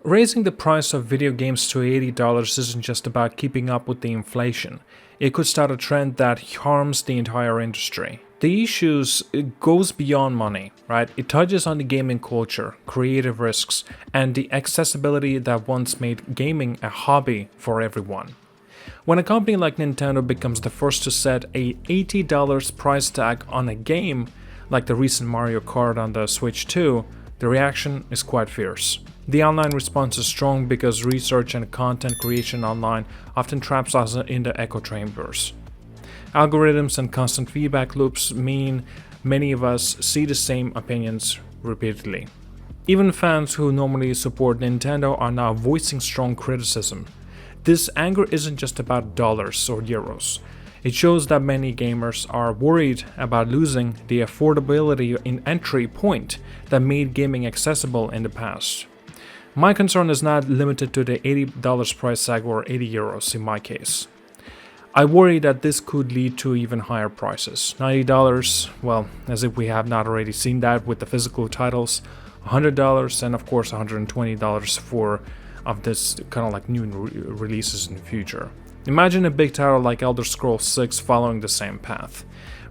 Raising the price of video games to $80 isn't just about keeping up with the inflation. It could start a trend that harms the entire industry. The issues it goes beyond money, right? It touches on the gaming culture, creative risks, and the accessibility that once made gaming a hobby for everyone. When a company like Nintendo becomes the first to set a $80 price tag on a game, like the recent Mario Kart on the Switch 2, the reaction is quite fierce. The online response is strong because research and content creation online often traps us in the echo chambers. Algorithms and constant feedback loops mean many of us see the same opinions repeatedly. Even fans who normally support Nintendo are now voicing strong criticism. This anger isn't just about dollars or euros. It shows that many gamers are worried about losing the affordability in entry point that made gaming accessible in the past. My concern is not limited to the $80 price tag or 80 euros in my case. I worry that this could lead to even higher prices. $90, well, as if we have not already seen that with the physical titles, $100 and of course $120 for of this kind of like new releases in the future. Imagine a big title like Elder Scrolls 6 following the same path.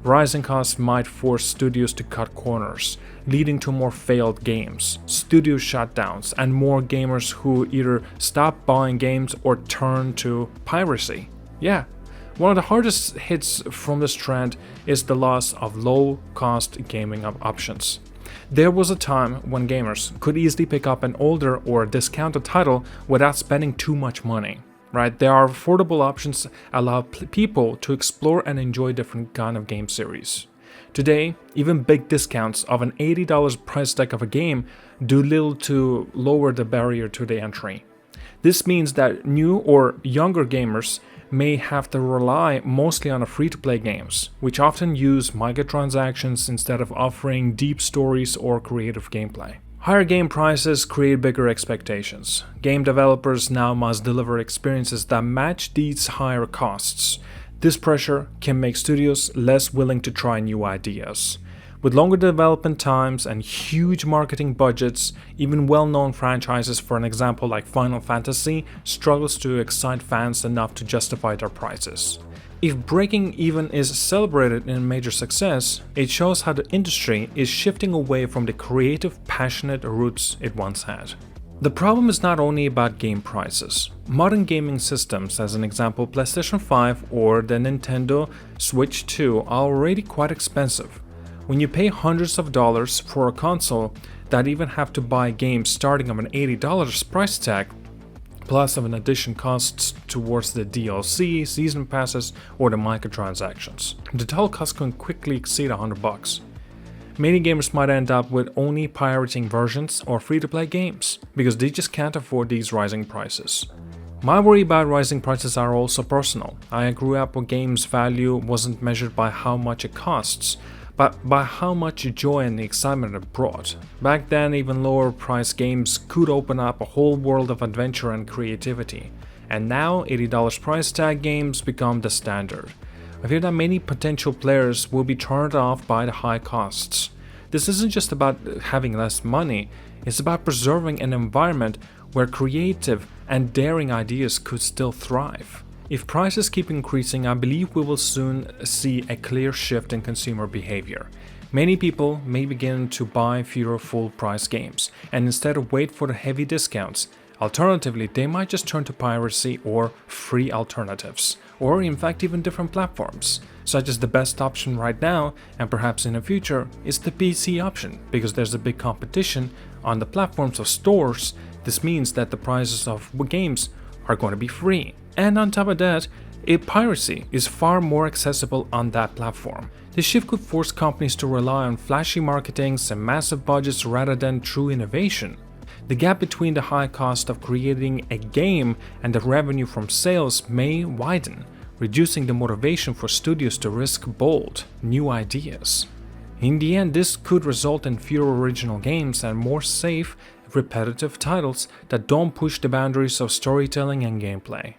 Rising costs might force studios to cut corners, leading to more failed games, studio shutdowns, and more gamers who either stop buying games or turn to piracy. Yeah, one of the hardest hits from this trend is the loss of low-cost gaming options. There was a time when gamers could easily pick up an older or discounted title without spending too much money. Right? There are affordable options that allow people to explore and enjoy different kind of game series. Today, even big discounts of an $80 price tag of a game do little to lower the barrier to the entry. This means that new or younger gamers may have to rely mostly on free-to-play games, which often use microtransactions instead of offering deep stories or creative gameplay. Higher game prices create bigger expectations. Game developers now must deliver experiences that match these higher costs. This pressure can make studios less willing to try new ideas. With longer development times and huge marketing budgets, even well-known franchises, for an example like Final Fantasy, struggles to excite fans enough to justify their prices. If breaking even is celebrated in major success, it shows how the industry is shifting away from the creative, passionate roots it once had. The problem is not only about game prices. Modern gaming systems, as an example PlayStation 5 or the Nintendo Switch 2, are already quite expensive. When you pay hundreds of dollars for a console that even have to buy games starting of an $80 price tag, plus of an addition costs towards the DLC, season passes, or the microtransactions, the total cost can quickly exceed $100. Many gamers might end up with only pirating versions or free-to-play games, because they just can't afford these rising prices. My worry about rising prices are also personal. I grew up where games' value wasn't measured by how much it costs, but by how much joy and excitement it brought. Back then, even lower priced games could open up a whole world of adventure and creativity. And now, $80 price tag games become the standard. I fear that many potential players will be turned off by the high costs. This isn't just about having less money, it's about preserving an environment where creative and daring ideas could still thrive. If prices keep increasing, I believe we will soon see a clear shift in consumer behavior. Many people may begin to buy fewer full-price games, and instead of wait for the heavy discounts. Alternatively, they might just turn to piracy or free alternatives, or in fact even different platforms, such as the best option right now, and perhaps in the future, is the PC option, because there's a big competition on the platforms of stores. This means that the prices of games are going to be free. And on top of that, piracy is far more accessible on that platform. This shift could force companies to rely on flashy marketings and massive budgets rather than true innovation. The gap between the high cost of creating a game and the revenue from sales may widen, reducing the motivation for studios to risk bold, new ideas. In the end, this could result in fewer original games and more safe, repetitive titles that don't push the boundaries of storytelling and gameplay.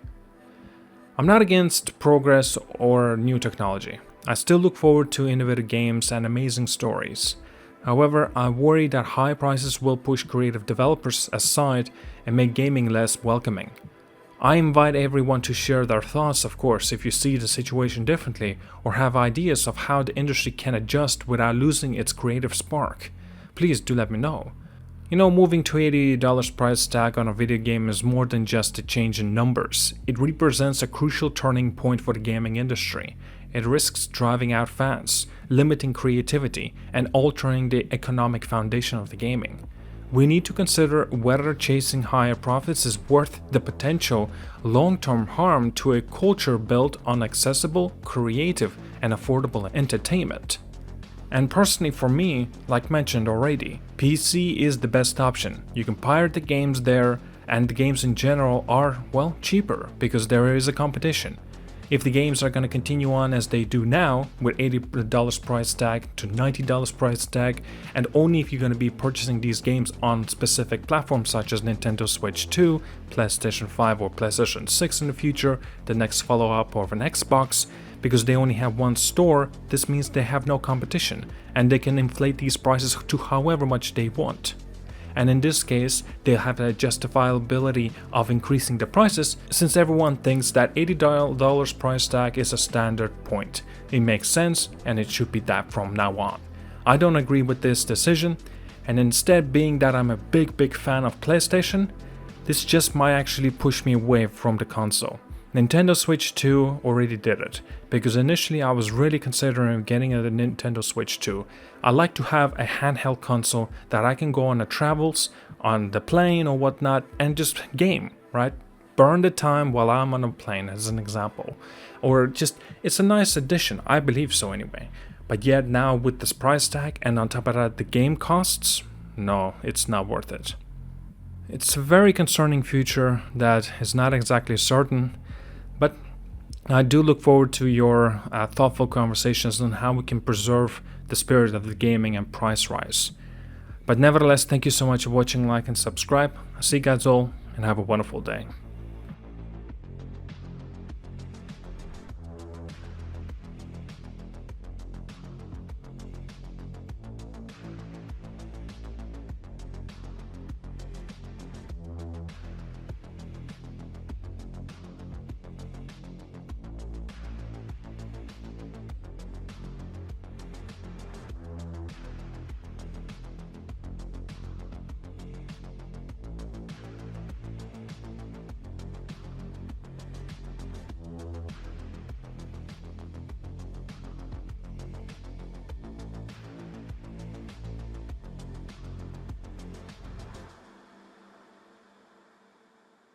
I'm not against progress or new technology. I still look forward to innovative games and amazing stories. However, I worry that high prices will push creative developers aside and make gaming less welcoming. I invite everyone to share their thoughts, of course, if you see the situation differently or have ideas of how the industry can adjust without losing its creative spark. Please do let me know. You know, moving to $80 price tag on a video game is more than just a change in numbers. It represents a crucial turning point for the gaming industry. It risks driving out fans, limiting creativity, and altering the economic foundation of the gaming. We need to consider whether chasing higher profits is worth the potential long-term harm to a culture built on accessible, creative, and affordable entertainment. And personally for me, like mentioned already, PC is the best option. You can pirate the games there, and the games in general are, well, cheaper because there is a competition. If the games are going to continue on as they do now, with $80 price tag to $90 price tag, and only if you're going to be purchasing these games on specific platforms such as Nintendo Switch 2, PlayStation 5 or PlayStation 6 in the future, the next follow-up of an Xbox, because they only have one store, this means they have no competition, and they can inflate these prices to however much they want. And in this case, they'll have a justifiability of increasing the prices since everyone thinks that $80 price tag is a standard point. It makes sense and it should be that from now on. I don't agree with this decision, and instead, being that I'm a big fan of PlayStation, this just might actually push me away from the console. Nintendo Switch 2 already did it, because initially I was really considering getting a Nintendo Switch 2. I like to have a handheld console that I can go on the travels, on the plane or whatnot, and just game, right? Burn the time while I'm on a plane, as an example. Or just, it's a nice addition, I believe so anyway. But yet now with this price tag and on top of that the game costs, no, it's not worth it. It's a very concerning future that is not exactly certain. But I do look forward to your thoughtful conversations on how we can preserve the spirit of the gaming and price rise. But nevertheless, thank you so much for watching, like and subscribe. I'll see you guys all and have a wonderful day.